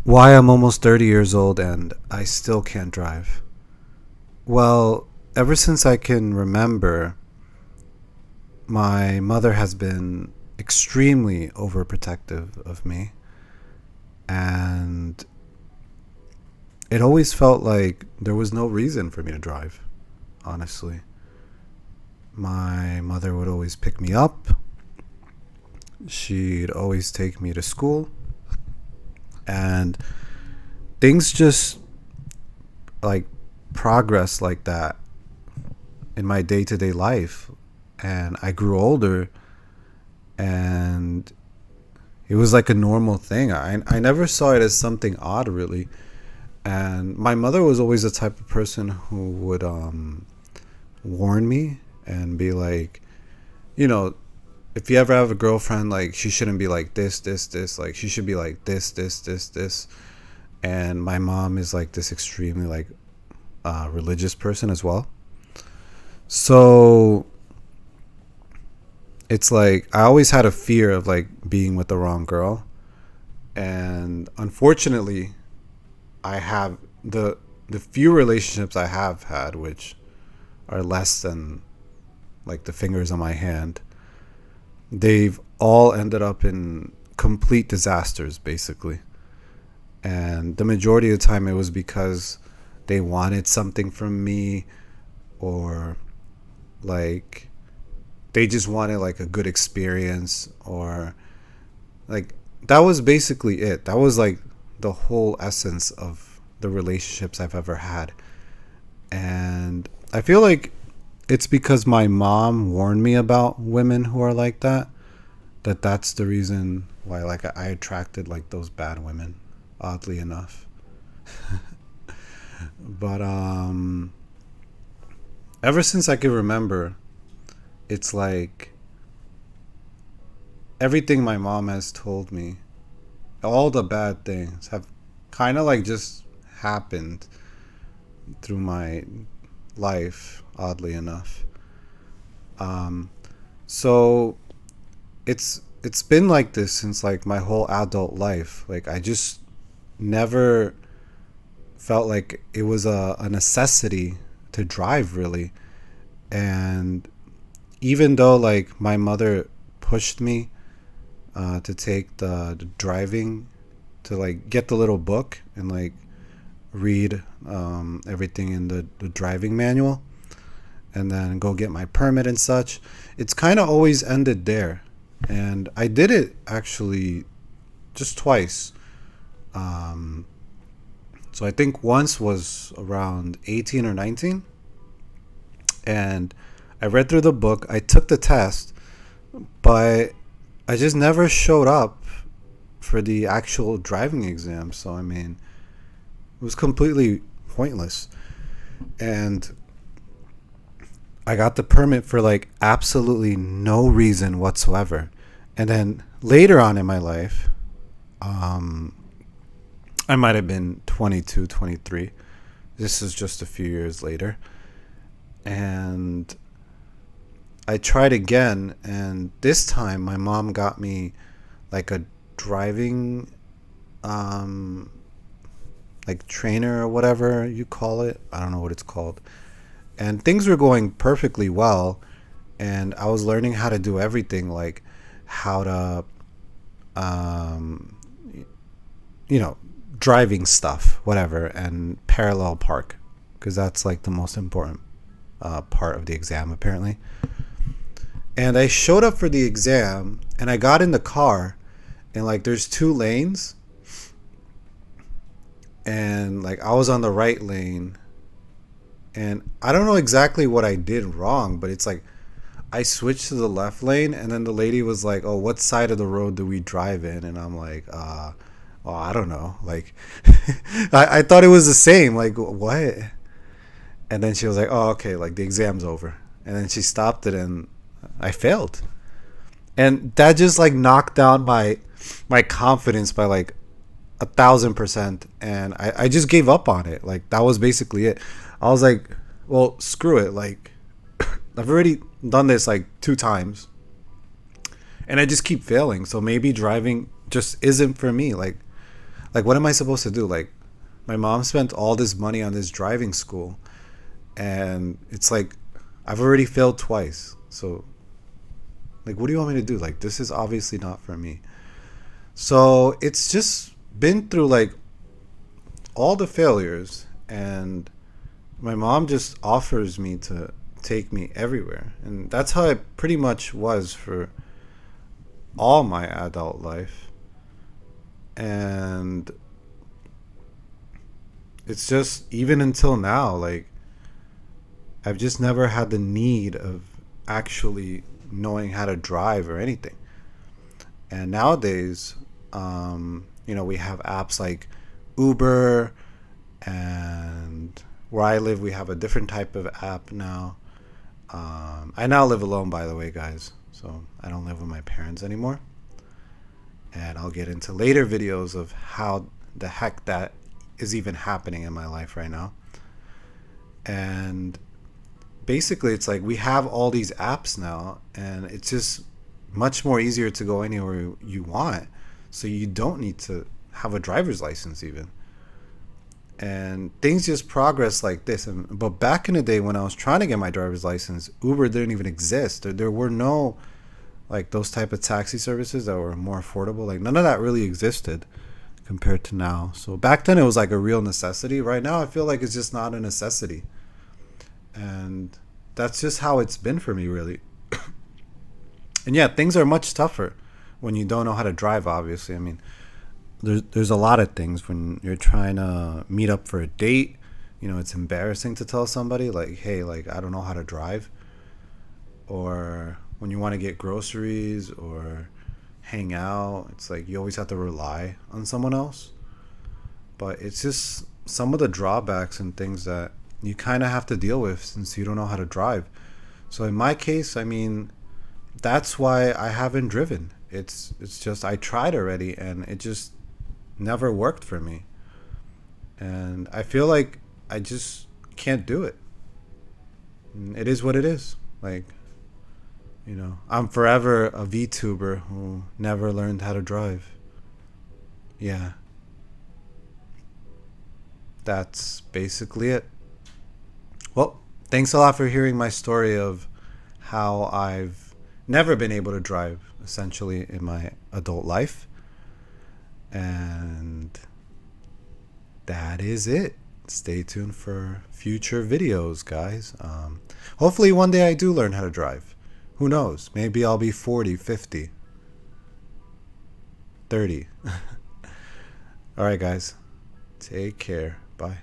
Why I'm almost 30 years old and I still can't drive. Well, ever since I can remember, my mother has been extremely overprotective of me. And it always felt like there was no reason for me to drive, honestly. My mother would always pick me up, she'd always take me to school, and things just like progress like that in my day-to-day life. And I grew older, and it was like a normal thing. I never saw it as something odd, really. And my mother was always the type of person who would warn me and be like, you know, if you ever have a girlfriend, like, she shouldn't be like this, like, she should be like this. And my mom is like this extremely like religious person as well. So it's like I always had a fear of like being with the wrong girl. And unfortunately, I have the few relationships I have had, which are less than like the fingers on my hand, they've all ended up in complete disasters, basically. And the majority of the time, it was because they wanted something from me, or like they just wanted like a good experience, or like that was basically it. That was like the whole essence of the relationships I've ever had. And I feel like it's because my mom warned me about women who are like that, that's the reason why like I attracted like those bad women, oddly enough. But ever since I can remember, it's like everything my mom has told me, all the bad things have kind of like just happened through my life, oddly enough. So it's been like this since like my whole adult life. Like I just never felt like it was a necessity to drive, really. And even though like my mother pushed me to take the driving, to like get the little book and like read everything in the driving manual, and then go get my permit and such, it's kind of always ended there. And I did it actually just twice. So I think once was around 18 or 19, and I read through the book, I took the test, but I just never showed up for the actual driving exam. So I mean, it was completely pointless. And I got the permit for like absolutely no reason whatsoever. And then later on in my life, I might have been 22, 23. This is just a few years later. And I tried again, and this time my mom got me like a driving like trainer or whatever you call it. I don't know what it's called. And things were going perfectly well, and I was learning how to do everything, like how to you know, driving stuff, whatever, and parallel park, because that's like the most important part of the exam, apparently. And I showed up for the exam, and I got in the car, and like there's two lanes, and like I was on the right lane, and I don't know exactly what I did wrong, but it's like I switched to the left lane, and then the lady was like, "Oh, what side of the road do we drive in?" And I'm like, well, I don't know. Like, I thought it was the same. Like, what? And then she was like, "Oh, okay. Like the exam's over." And then she stopped it, and I failed. And that just like knocked down my confidence by like 1,000%. And I just gave up on it. Like that was basically it. I was like, well, screw it. Like I've already done this like 2 times, and I just keep failing. So maybe driving just isn't for me. Like Like, what am I supposed to do? Like, my mom spent all this money on this driving school, and it's like I've already failed twice. So, like, what do you want me to do? Like, this is obviously not for me. So it's just been through like all the failures, and my mom just offers me to take me everywhere, and that's how it pretty much was for all my adult life. And it's just even until now, like, I've just never had the need of actually knowing how to drive or anything. And nowadays, we have apps like Uber, and where I live, we have a different type of app now. I now live alone, by the way, guys. So I don't live with my parents anymore. And I'll get into later videos of how the heck that is even happening in my life right now. And basically, it's like we have all these apps now, and it's just much more easier to go anywhere you want. So you don't need to have a driver's license even. And things just progress like this. But back in the day when I was trying to get my driver's license, Uber didn't even exist. There were no like those type of taxi services that were more affordable. Like none of that really existed compared to now. So back then it was like a real necessity. Right now I feel like it's just not a necessity. And that's just how it's been for me, really. And yeah, things are much tougher when you don't know how to drive, obviously. I mean, there's a lot of things when you're trying to meet up for a date. It's embarrassing to tell somebody, like, hey, like, I don't know how to drive. Or when you want to get groceries or hang out, it's like you always have to rely on someone else. But it's just some of the drawbacks and things that you kind of have to deal with since you don't know how to drive. So in my case, I mean, that's why I haven't driven. It's just I tried already, and it just never worked for me. And I feel like I just can't do it. It is what it is. Like, I'm forever a VTuber who never learned how to drive. Yeah. That's basically it. Well, thanks a lot for hearing my story of how I've never been able to drive, essentially, in my adult life. And that is it. Stay tuned for future videos, guys. Hopefully one day I do learn how to drive. Who knows? Maybe I'll be 40, 50, 30. All right, guys. Take care. Bye.